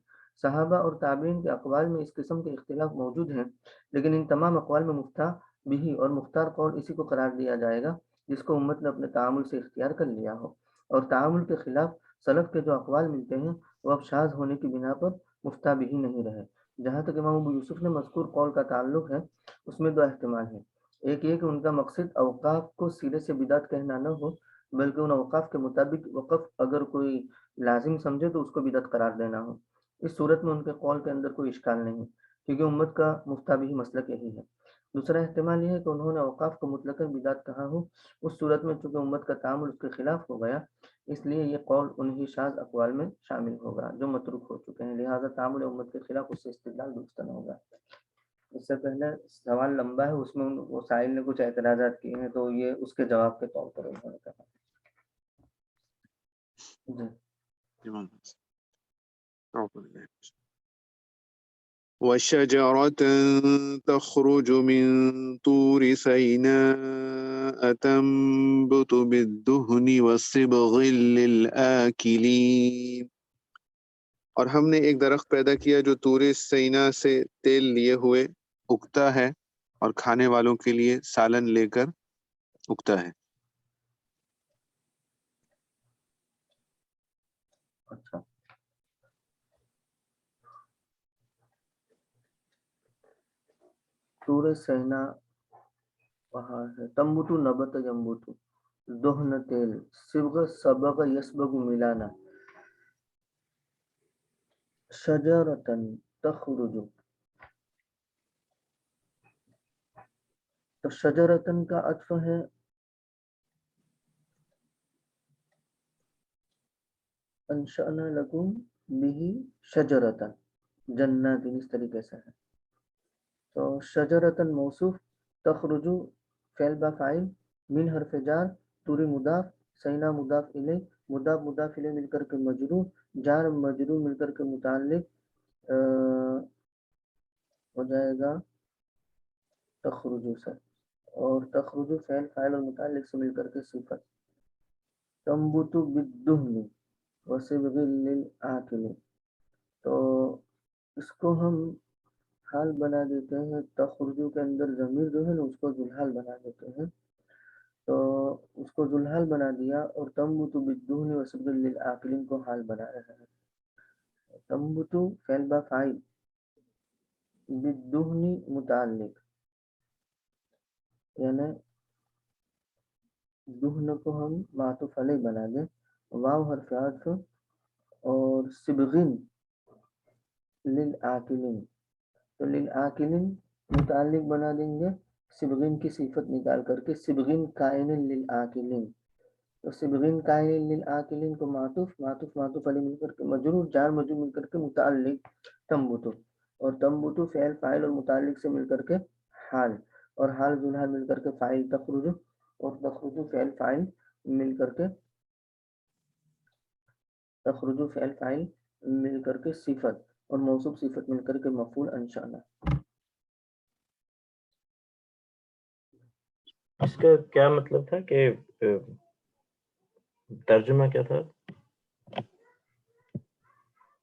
صحابہ اور تابعین کے اقوال میں اس قسم کے اختلاف موجود ہیں، لیکن ان تمام اقوال میں مفتہ بھی اور مختار قول اسی کو قرار دیا جائے گا جس کو امت نے اپنے تعامل سے اختیار کر لیا ہو، اور تعامل کے خلاف سلف کے جو اقوال ملتے ہیں وہ اب شاذ ہونے کی بنا پر مفتہ بھی نہیں رہے. جہاں تک امام ابو یوسف نے مذکور قول کا تعلق ہے اس میں 2 احتمال ہیں. ایک یہ کہ ان کا مقصد اوقاف کو سرے سے بدعت کہنا نہ ہو بلکہ ان اوقاف کے مطابق وقف اگر کوئی لازم سمجھے تو اس کو بدعت قرار دینا ہو. اس صورت میں ان کے قول کے اندر کوئی اشکال نہیں کیونکہ امت کا مفتہ بھی مسلک یہی ہے. دوسرا احتمال یہ ہے کہ انہوں نے اوقاف کو مطلقاً بدعت کہا ہو، اس صورت میں چونکہ امت کا تعامل اس کے خلاف ہو گیا اس لیے یہ قول انہی شاذ اقوال میں شامل ہوگا جو متروک ہو چکے ہیں، لہذا تعامل امت کے خلاف اس سے استدلال درست نہ ہوگا. اس سے پہلے سوال لمبا ہے، اس میں وہ سائل نے کچھ اعتراضات کیے ہیں، تو یہ اس کے جواب کے طور پر انہوں نے کہا. جی وَشَجَرَةً تَخْرُجُ مِن طُورِ سَيْنَاءَ تَنبُتُ بِالدُّهْنِ وَالصِّبْغِ لِلْآكِلِينَ. اور ہم نے ایک درخت پیدا کیا جو طور سینا سے تیل لیے ہوئے اگتا ہے اور کھانے والوں کے لیے سالن لے کر اگتا ہے. اچھا. طور سینا وہاں ہے. تمبوتو نبت یمبوتو، دہن تیل، صبغ سبغ یسبغ ملانا، شجرتن تخرج. تو شجرتن کا عطف ہے انشأنا لکم بھی شجرتن جنات، اس طریقے سے ہے. تو شجرتن موصوف، تخرجو فعل با فاعل، من حرف جار، توری مضاف، سینا مضاف الیہ، مضاف مضاف الیہ مل کر کے مجرور، جار مجرور مل کر کے متعلق ہو جائے گا تخرجو سے، اور تخرجو فعل فاعل اور متعلق سے مل کر کے صفت. تنبتو بالدہن وصبغ للآکل، تو اس کو ہم حال بنا دیتے ہیں. تخرجو کے اندر ضمیر جو ہے نا اس کو ذوالحال بنا دیتے ہیں، تو اس کو ذوالحال بنا دیا، اور تنبتو بالدہن وصبغ للآکل کو حال بنا رہے ہیں. تنبتو فعل با فاعل، بالدہن متعلق، یعنی دہن کو ہم معطوف علیہ بنا دیں، واو حرف عطف، اور صبغن للآکلین، تو للآکلین متعلق بنا دیں گے صبغین کی صفت نکال کر کے، صبغین کائن للآکلین. تو صبغین کائن للآکلین کو معطوف معطوف علیہ مل کر کے مجرور، جار مجرور مل کر کے متعلق تنبتو، اور تنبتو فعل فاعل اور متعلق سے مل کر کے حال، اور حال ذوالحال مل کر کے فاعل تخرجو، اور تخرجو فعل فاعل مل کر کے تخرجو فعل فاعل مل کر کے صفت، اور موصوف صفت مل کر کے مفعول انشانا. اس کا کیا مطلب تھا کہ ترجمہ کیا تھا؟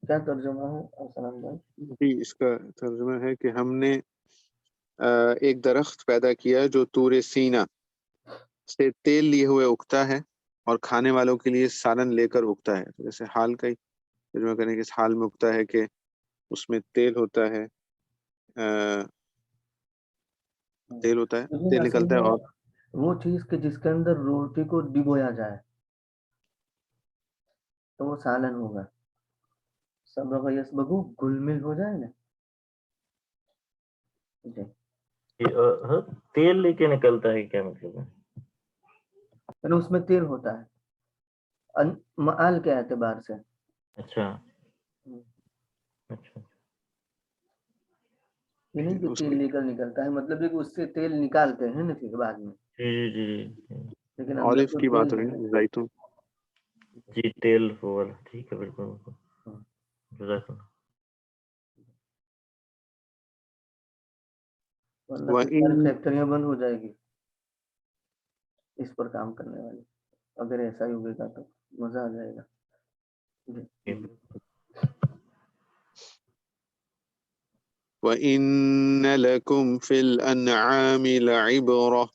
کیا ترجمہ ہے السلام بھائی؟ جی اس کا ترجمہ ہے کہ ہم نے ایک درخت پیدا کیا جو طور سینا سے تیل لیے ہوئے اگتا ہے اور کھانے والوں کے لیے سالن لے کر اگتا ہے. جیسے حال کا ہی ترجمہ کرنے کے اس حال میں اگتا ہے کہ اس میں تیل ہوتا ہے، تیل نکلتا ہے، اور وہ چیز کہ جس کے اندر روٹی کو ڈبویا جائے تو وہ سالن ہوگا. سبغ یسبغو گل مل ہو جائے نا. جی تیل لے کے نکلتا ہے کیا مطلب ہے؟ یعنی اس میں تیل ہوتا ہے مآل کے اعتبار سے. اچھا اچھا. یہ نہیں کہ تیل لے کر نکلتا ہے، مطلب ہے کہ اس سے تیل نکالتے ہیں نا پھر بعد میں، جی جی لیکن اندر اولیو تو کی بات تیل ہو رہی ہے. ہے، زیتون. جی تیل وہ والا، ٹھیک ہے بالکل. جزاک اللہ. ورنہ پھر ساری فیکٹریاں بند ہو جائے گی اس پر کام کرنے والی. اگر ایسا ہی ہوگا تو مزہ آ جائے گا. وَإِنَّ لَكُمْ فِي الْأَنْعَامِ لَعِبْرَةً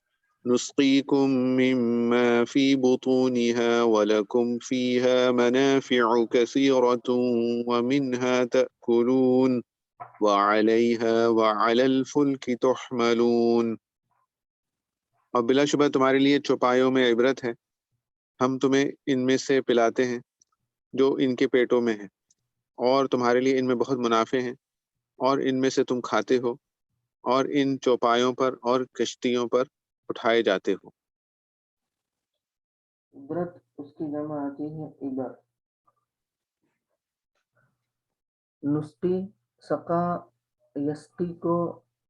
نُسْقِيكُم مِّمَّا فِي بُطُونِهَا وَلَكُمْ فِيهَا مَنَافِعُ كَثِيرَةٌ وَمِنْهَا تَأْكُلُونَ وَعَلَيْهَا وَعَلَى الْفُلْكِ تُحْمَلُونَ. اور بلا شبہ تمہارے لیے چوپایوں میں عبرت ہے، ہم تمہیں ان میں سے پلاتے ہیں جو ان کے پیٹوں میں ہیں، اور تمہارے لیے ان میں بہت منافع ہیں، اور ان میں سے تم کھاتے ہو، اور ان چوپایوں پر اور کشتیوں پر اٹھائے جاتے ہو. عبرت اس کی جمع آتی ہے عبر. نسقی سقا یسقی کو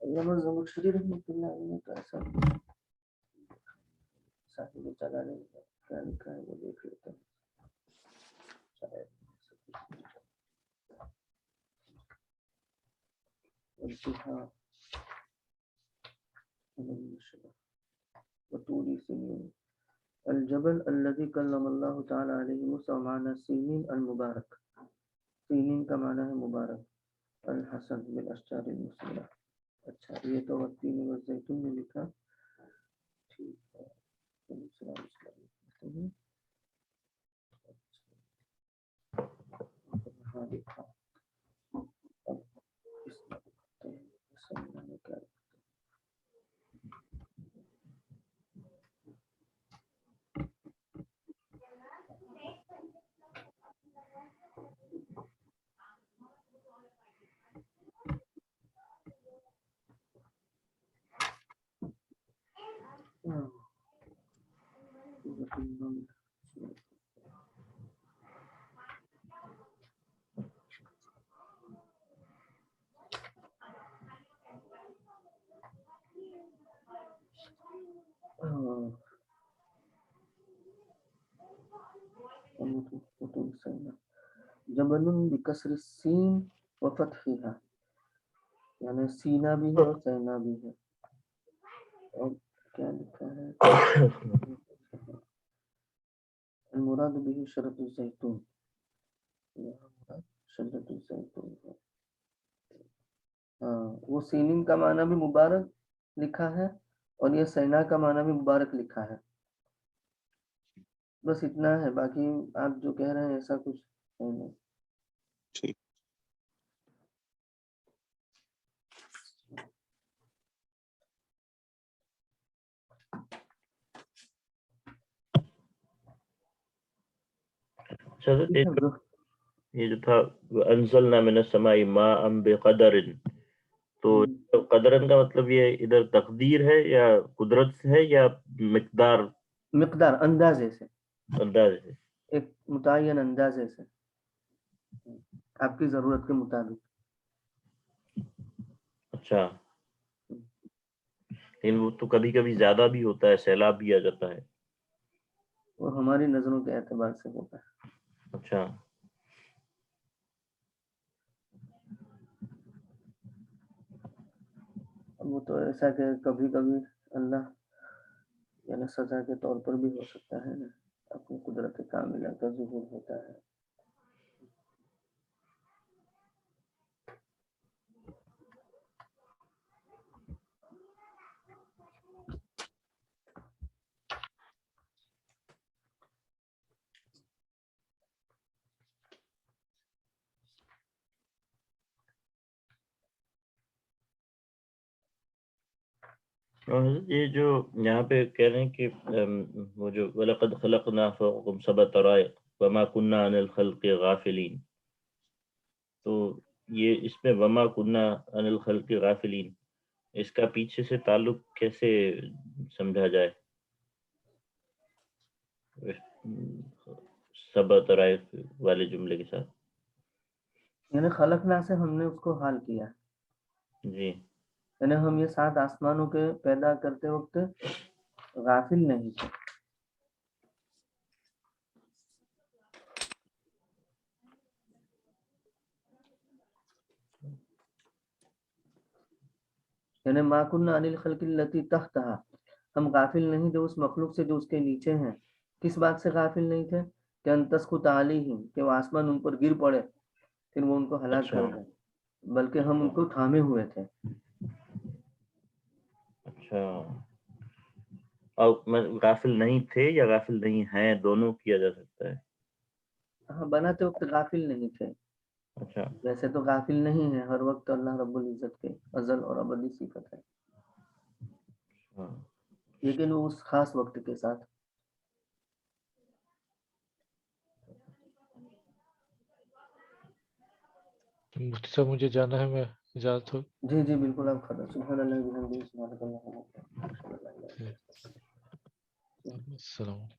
علامہ زمخشری رحمۃ اللہ علیہ نے تو ایسا ساتھی کو چلا نہیں ہے، کیا لکھا ہے وہ دیکھ لیتے ہیں شاید انتہا وطول سنین الجبل الذي کلم اللہ تعالی علیہ موسیٰ معنی سینین المبارک، سینین کا معنی ہے مبارک، الحسن بالاشجار المثمرہ. اچھا یہ تو والتین والزیتون میں لکھا، ٹھیک ہے. ہاں لکھا. اب اس میں دیکھتے ہیں سمجھنے میں کیا جبل بکسر السین و فتحها، یعنی سینہ بھی ہے اور سینا بھی ہے. اور کیا لکھا ہے المراد به شجرۃ الزیتون، یہاں مراد شجرۃ الزیتون ہے. ہاں وہ سینین کا معنی بھی مبارک لکھا ہے اور یہ سینا کا معنی بھی مبارک لکھا ہے. بس اتنا ہے، باقی آپ جو کہہ رہے ہیں ایسا کچھ ہے نہیں. ٹھیک. یہ جو تھا انزلنا من السماء ماء بقدر، تو قدرن کا مطلب یہ ادھر تقدیر ہے یا قدرت سے ہے یا مقدار؟ مقدار اندازے سے، اندازے سے، ایک متعین اندازے سے آپ کی ضرورت کے مطابق. اچھا لیکن وہ تو کبھی کبھی زیادہ بھی ہوتا ہے، سیلاب بھی آ جاتا ہے. وہ ہماری نظروں کے اعتبار سے ہوتا ہے. اچھا وہ تو ایسا کہ کبھی کبھی اللہ یعنی سزا کے طور پر بھی ہو سکتا ہے نا، اپنی قدرت کاملہ کا ظہور ہوتا ہے. یہ جو یہاں پہ کہہ رہے ہیں کہ وہ جو وَلَقَدْ خَلَقْنَا فَوْقَكُمْ سَبْعَ طَرَائِقَ وَمَا كُنَّا عَنِ الْخَلْقِ غَافِلِينَ، تو یہ اس میں وَمَا كُنَّا عَنِ الْخَلْقِ غَافِلِينَ، اس کا پیچھے سے تعلق کیسے سمجھا جائے سبع طرائق والے جملے کے ساتھ؟ یعنی خلقنا سے ہم نے اس کو حال کیا، جی یعنی ہم یہ 7 آسمانوں کے پیدا کرتے وقت غافل نہیں تھے. یعنی ما كنا عن الخلق التي تحتها، ہم غافل نہیں تھے اس مخلوق سے جو اس کے نیچے ہیں. کس بات سے غافل نہیں تھے؟ کہ ان تسقط علیہم، کہ وہ آسمان ان پر گر پڑے پھر وہ ان کو ہلاک کر دیں، بلکہ ہم ان کو تھامے ہوئے تھے. اچھا، اور غافل نہیں تھے یا غافل نہیں ہیں، دونوں کیا جا سکتا ہے؟ ہاں بناتے وقت غافل نہیں تھے. اچھا ویسے تو غافل نہیں ہے، ہر وقت اللہ رب العزت کے ازل اور ابدی صفت ہے، ہاں. لیکن وہ اس خاص وقت کے ساتھ. مفتی صاحب مجھے جانا ہے، میں اجازت ہو. جی جی بالکل آپ کھڑا. سبحان اللہ وبحمدہ، سبحانک اللہم وبحمدک، اشہد ان لا الہ الا انت، السلام علیکم.